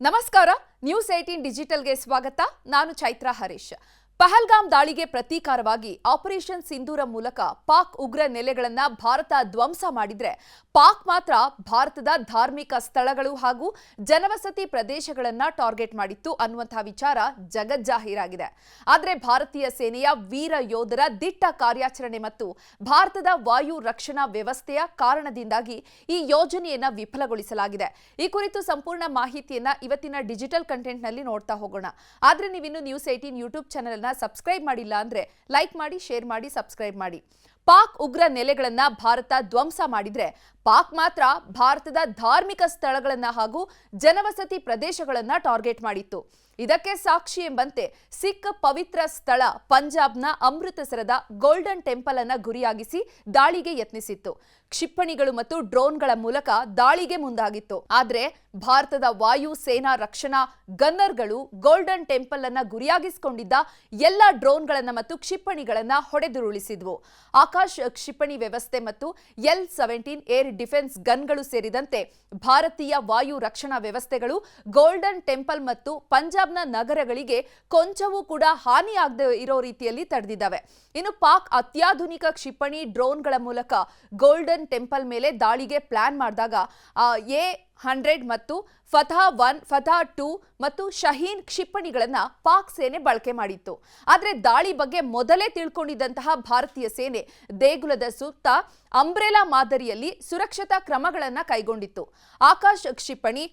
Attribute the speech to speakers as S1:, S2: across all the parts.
S1: ನಮಸ್ಕಾರ ನ್ಯೂಸ್ 18 ಡಿಜಿಟಲ್ಗೆ ಸ್ವಾಗತ. ನಾನು ಚೈತ್ರಾ ಹರೀಶ್. ಪಹಲ್ಗಾಮ್ ದಾಳಿಗೆ ಪ್ರತೀಕಾರವಾಗಿ ಆಪರೇಷನ್ ಸಿಂಧೂರ ಮೂಲಕ ಪಾಕ್ ಉಗ್ರ ನೆಲೆಗಳನ್ನು ಭಾರತ ಧ್ವಂಸ ಮಾಡಿದ್ರೆ ಪಾಕ್ ಮಾತ್ರ ಭಾರತದ ಧಾರ್ಮಿಕ ಸ್ಥಳಗಳು ಹಾಗೂ ಜನವಸತಿ ಪ್ರದೇಶಗಳನ್ನು ಟಾರ್ಗೆಟ್ ಮಾಡಿತ್ತು ಅನ್ನುವಂತಹ ವಿಚಾರ ಜಗಜ್ಜಾಹೀರಾಗಿದೆ. ಆದರೆ ಭಾರತೀಯ ಸೇನೆಯ ವೀರ ಯೋಧರ ದಿಟ್ಟ ಕಾರ್ಯಾಚರಣೆ ಮತ್ತು ಭಾರತದ ವಾಯು ರಕ್ಷಣಾ ವ್ಯವಸ್ಥೆಯ ಕಾರಣದಿಂದಾಗಿ ಈ ಯೋಜನೆಯನ್ನ ವಿಫಲಗೊಳಿಸಲಾಗಿದೆ. ಈ ಕುರಿತು ಸಂಪೂರ್ಣ ಮಾಹಿತಿಯನ್ನ ಇವತ್ತಿನ ಡಿಜಿಟಲ್ ಕಂಟೆಂಟ್ನಲ್ಲಿ ನೋಡ್ತಾ ಹೋಗೋಣ. ಆದರೆ ನೀವಿನ್ನು ನ್ಯೂಸ್ 18 ಯೂಟ್ಯೂಬ್ ಚಾನೆಲ್ ಸಬ್ಸ್ಕ್ರೈಬ್ ಮಾಡಿಲ್ಲ ಅಂದ್ರೆ ಲೈಕ್ ಮಾಡಿ, ಶೇರ್ ಮಾಡಿ, ಸಬ್ಸ್ಕ್ರೈಬ್ ಮಾಡಿ. ಪಾಕ್ ಉಗ್ರ ನೆಲೆಗಳನ್ನ ಭಾರತ ಧ್ವಂಸ ಮಾಡಿದ್ರೆ ಪಾಕ್ ಮಾತ್ರ ಭಾರತದ ಧಾರ್ಮಿಕ ಸ್ಥಳಗಳನ್ನ ಹಾಗೂ ಜನವಸತಿ ಪ್ರದೇಶಗಳನ್ನ ಟಾರ್ಗೆಟ್ ಮಾಡಿತ್ತು. ಇದಕ್ಕೆ ಸಾಕ್ಷಿ ಎಂಬಂತೆ ಸಿಖ್ ಪವಿತ್ರ ಸ್ಥಳ ಪಂಜಾಬ್ನ ಅಮೃತಸರದ ಗೋಲ್ಡನ್ ಟೆಂಪಲ್ ಅನ್ನ ಗುರಿಯಾಗಿಸಿ ದಾಳಿಗೆ ಯತ್ನಿಸಿತ್ತು. ಕ್ಷಿಪಣಿಗಳು ಮತ್ತು ಡ್ರೋನ್ಗಳ ಮೂಲಕ ದಾಳಿಗೆ ಮುಂದಾಗಿತ್ತು. ಆದ್ರೆ ಭಾರತದ ವಾಯು ಸೇನಾ ರಕ್ಷಣಾ ಗನ್ನರ್ಗಳು ಗೋಲ್ಡನ್ ಟೆಂಪಲ್ ಅನ್ನ ಗುರಿಯಾಗಿಸಿಕೊಂಡಿದ್ದ ಎಲ್ಲ ಡ್ರೋನ್ಗಳನ್ನ ಮತ್ತು ಕ್ಷಿಪಣಿಗಳನ್ನ ಹೊಡೆದುರುಳಿಸಿದ್ವು. ಆಕಾಶ್ ಕ್ಷಿಪಣಿ ವ್ಯವಸ್ಥೆ ಮತ್ತು L-17 ಏರ್ ಡಿಫೆನ್ಸ್ ಗನ್ಗಳು ಸೇರಿದಂತೆ ಭಾರತೀಯ ವಾಯು ರಕ್ಷಣಾ ವ್ಯವಸ್ಥೆಗಳು ಗೋಲ್ಡನ್ ಟೆಂಪಲ್ ಮತ್ತು ಪಂಜಾಬ್ನ ನಗರಗಳಿಗೆ ಕೊಂಚವೂ ಕೂಡ ಹಾನಿಯಾಗದೆ ಇರೋ ರೀತಿಯಲ್ಲಿ ತಡೆದಿದ್ದಾವೆ. ಇನ್ನು ಪಾಕ್ ಅತ್ಯಾಧುನಿಕ ಕ್ಷಿಪಣಿ ಡ್ರೋನ್ಗಳ ಮೂಲಕ ಗೋಲ್ಡನ್ ಟೆಂಪಲ್ ಮೇಲೆ ದಾಳಿಗೆ ಪ್ಲಾನ್ ಮಾಡಿದಾಗ A-100 ಮತ್ತು ಫತಃ-1, ಫತಃ-2 ಮತ್ತು ಶಹೀನ್ ಕ್ಷಿಪಣಿಗಳನ್ನ ಪಾಕ್ ಸೇನೆ ಬಳಕೆ ಮಾಡಿತ್ತು. ಆದರೆ ದಾಳಿ ಬಗ್ಗೆ ಮೊದಲೇ ತಿಳ್ಕೊಂಡಿದ್ದಂತಹ ಭಾರತೀಯ ಸೇನೆ ದೇಗುಲದ ಸುತ್ತ ಅಂಬ್ರೆಲಾ ಮಾದರಿಯಲ್ಲಿ ಸುರಕ್ಷತಾ ಕ್ರಮಗಳನ್ನು ಕೈಗೊಂಡಿತ್ತು. ಆಕಾಶ್ ಕ್ಷಿಪಣಿ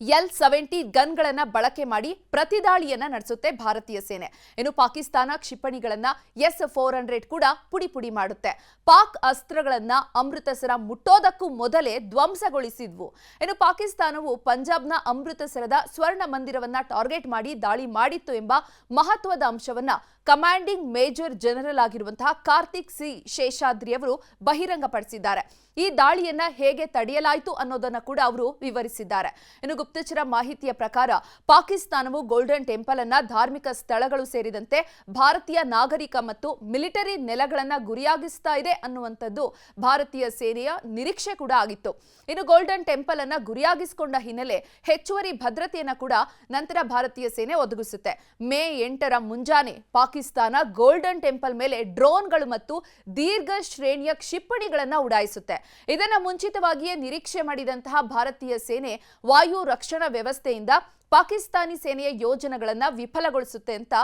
S1: L-70 ಗನ್ಗಳನ್ನ ಬಳಕೆ ಮಾಡಿ ಪ್ರತಿದಾಳಿಯನ್ನ ನಡೆಸುತ್ತೆ ಭಾರತೀಯ ಸೇನೆ. ಇನ್ನು ಪಾಕಿಸ್ತಾನ ಕ್ಷಿಪಣಿಗಳನ್ನ S-400 ಕೂಡ ಪುಡಿ ಮಾಡುತ್ತೆ. ಪಾಕ್ ಅಸ್ತ್ರಗಳನ್ನ ಅಮೃತಸರ ಮುಟ್ಟೋದಕ್ಕೂ ಮೊದಲೇ ಧ್ವಂಸಗೊಳಿಸಿದ್ವು. ಇನ್ನು ಪಾಕಿಸ್ತಾನವು ಪಂಜಾಬ್ನ ಅಮೃತಸರದ ಸ್ವರ್ಣ ಮಂದಿರವನ್ನ ಟಾರ್ಗೆಟ್ ಮಾಡಿ ದಾಳಿ ಮಾಡಿತ್ತು ಎಂಬ ಮಹತ್ವದ ಅಂಶವನ್ನ ಕಮಾಂಡಿಂಗ್ ಮೇಜರ್ ಜನರಲ್ ಆಗಿರುವಂತಹ ಕಾರ್ತಿಕ್ ಸಿ ಶೇಷಾದ್ರಿ ಅವರು ಬಹಿರಂಗಪಡಿಸಿದ್ದಾರೆ. ಈ ದಾಳಿಯನ್ನ ಹೇಗೆ ತಡೆಯಲಾಯಿತು ಅನ್ನೋದನ್ನ ಕೂಡ ಅವರು ವಿವರಿಸಿದ್ದಾರೆ. ಇನ್ನು ಗುಪ್ತಚರ ಮಾಹಿತಿಯ ಪ್ರಕಾರ ಪಾಕಿಸ್ತಾನವು ಗೋಲ್ಡನ್ ಟೆಂಪಲ್ ಅನ್ನ ಧಾರ್ಮಿಕ ಸ್ಥಳಗಳು ಸೇರಿದಂತೆ ಭಾರತೀಯ ನಾಗರಿಕ ಮತ್ತು ಮಿಲಿಟರಿ ನೆಲೆಗಳನ್ನ ಗುರಿಯಾಗಿಸ್ತಾ ಇದೆ ಅನ್ನುವಂಥದ್ದು ಭಾರತೀಯ ಸೇನೆಯ ನಿರೀಕ್ಷೆ ಕೂಡ ಆಗಿತ್ತು. ಇನ್ನು ಗೋಲ್ಡನ್ ಟೆಂಪಲ್ ಅನ್ನ ಗುರಿಯಾಗಿಸಿಕೊಂಡ ಹಿನ್ನೆಲೆ ಹೆಚ್ಚುವರಿ ಭದ್ರತೆಯನ್ನ ಕೂಡ ನಂತರ ಭಾರತೀಯ ಸೇನೆ ಒದಗಿಸುತ್ತೆ. ಮೇ 8ರ ಮುಂಜಾನೆ ಪಾಕಿಸ್ತಾನ ಗೋಲ್ಡನ್ ಟೆಂಪಲ್ ಮೇಲೆ ಡ್ರೋನ್ಗಳು ಮತ್ತು ದೀರ್ಘ ಶ್ರೇಣಿಯ ಕ್ಷಿಪಣಿಗಳನ್ನ ಉಡಾಯಿಸುತ್ತೆ. ಇದನ್ನ ಮುಂಚಿತವಾಗಿಯೇ ನಿರೀಕ್ಷೆ ಮಾಡಿದಂತಹ ಭಾರತೀಯ ಸೇನೆ ವಾಯು ರಕ್ಷಣಾ ವ್ಯವಸ್ಥೆಯಿಂದ ಪಾಕಿಸ್ತಾನಿ ಸೇನೆಯ ಯೋಜನೆಗಳನ್ನ ವಿಫಲಗೊಳಿಸುತ್ತೆ ಅಂತ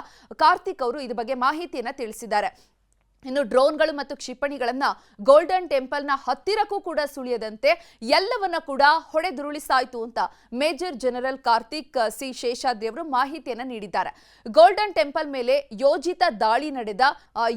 S1: ಕಾರ್ತಿಕ್ ಅವರು ಇದ್ರ ಬಗ್ಗೆ ಮಾಹಿತಿಯನ್ನ ತಿಳಿಸಿದ್ದಾರೆ. ಇನ್ನು ಡ್ರೋನ್ಗಳು ಮತ್ತು ಕ್ಷಿಪಣಿಗಳನ್ನ ಗೋಲ್ಡನ್ ಟೆಂಪಲ್ನ ಹತ್ತಿರಕ್ಕೂ ಕೂಡ ಸುಳಿಯದಂತೆ ಎಲ್ಲವನ್ನ ಕೂಡ ಹೊಡೆದುರುಳಿಸಾಯಿತು ಅಂತ major general Karthik C Seshadri ಅವರು ಮಾಹಿತಿಯನ್ನ ನೀಡಿದ್ದಾರೆ. ಗೋಲ್ಡನ್ ಟೆಂಪಲ್ ಮೇಲೆ ಯೋಜಿತ ದಾಳಿ ನಡೆದ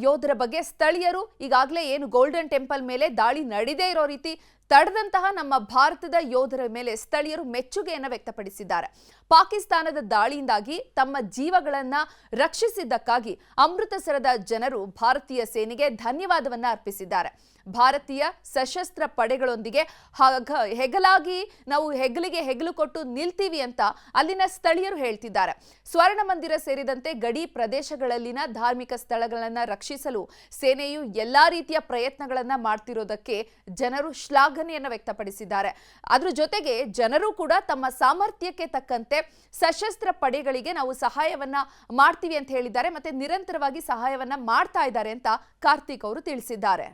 S1: ಯೋಧರ ಬಗ್ಗೆ ಸ್ಥಳೀಯರು ಈಗಾಗಲೇ ಏನು ಗೋಲ್ಡನ್ ಟೆಂಪಲ್ ಮೇಲೆ ದಾಳಿ ನಡೆದೇ ಇರೋ ರೀತಿ ತಡೆದಂತಹ ನಮ್ಮ ಭಾರತದ ಯೋಧರ ಮೇಲೆ ಸ್ಥಳೀಯರು ಮೆಚ್ಚುಗೆಯನ್ನು ವ್ಯಕ್ತಪಡಿಸಿದ್ದಾರೆ. ಪಾಕಿಸ್ತಾನದ ದಾಳಿಯಿಂದಾಗಿ ತಮ್ಮ ಜೀವಗಳನ್ನ ರಕ್ಷಿಸಿದ್ದಕ್ಕಾಗಿ ಅಮೃತಸರದ ಜನರು ಭಾರತೀಯ ಸೇನೆಗೆ ಧನ್ಯವಾದವನ್ನ ಅರ್ಪಿಸಿದ್ದಾರೆ. ಭಾರತೀಯ ಸಶಸ್ತ್ರ ಪಡೆಗಳೊಂದಿಗೆ ನಾವು ಹೆಗಲಿಗೆ ಹೆಗಲು ಕೊಟ್ಟು ನಿಲ್ತೀವಿ ಅಂತ ಅಲ್ಲಿನ ಸ್ಥಳೀಯರು ಹೇಳ್ತಿದ್ದಾರೆ. ಸ್ವರ್ಣ ಮಂದಿರ ಸೇರಿದಂತೆ ಗಡಿ ಪ್ರದೇಶಗಳಲ್ಲಿನ ಧಾರ್ಮಿಕ ಸ್ಥಳಗಳನ್ನು ರಕ್ಷಿಸಲು ಸೇನೆಯು ಎಲ್ಲಾ ರೀತಿಯ ಪ್ರಯತ್ನಗಳನ್ನ ಮಾಡ್ತಿರೋದಕ್ಕೆ ಜನರು ಶ್ಲಾಘನೆಯನ್ನು ವ್ಯಕ್ತಪಡಿಸಿದ್ದಾರೆ. ಅದ್ರ ಜೊತೆಗೆ ಜನರು ಕೂಡ ತಮ್ಮ ಸಾಮರ್ಥ್ಯಕ್ಕೆ ತಕ್ಕಂತೆ ಸಶಸ್ತ್ರ ಪಡೆಗಳಿಗೆ ನಾವು ಸಹಾಯವನ್ನ ಮಾಡ್ತೀವಿ ಅಂತ ಹೇಳಿದ್ದಾರೆ. ಮತ್ತೆ ನಿರಂತರವಾಗಿ ಸಹಾಯವನ್ನ ಮಾಡ್ತಾ ಇದ್ದಾರೆ ಅಂತ ಕಾರ್ತಿಕ್ ಅವರು ತಿಳಿಸಿದ್ದಾರೆ.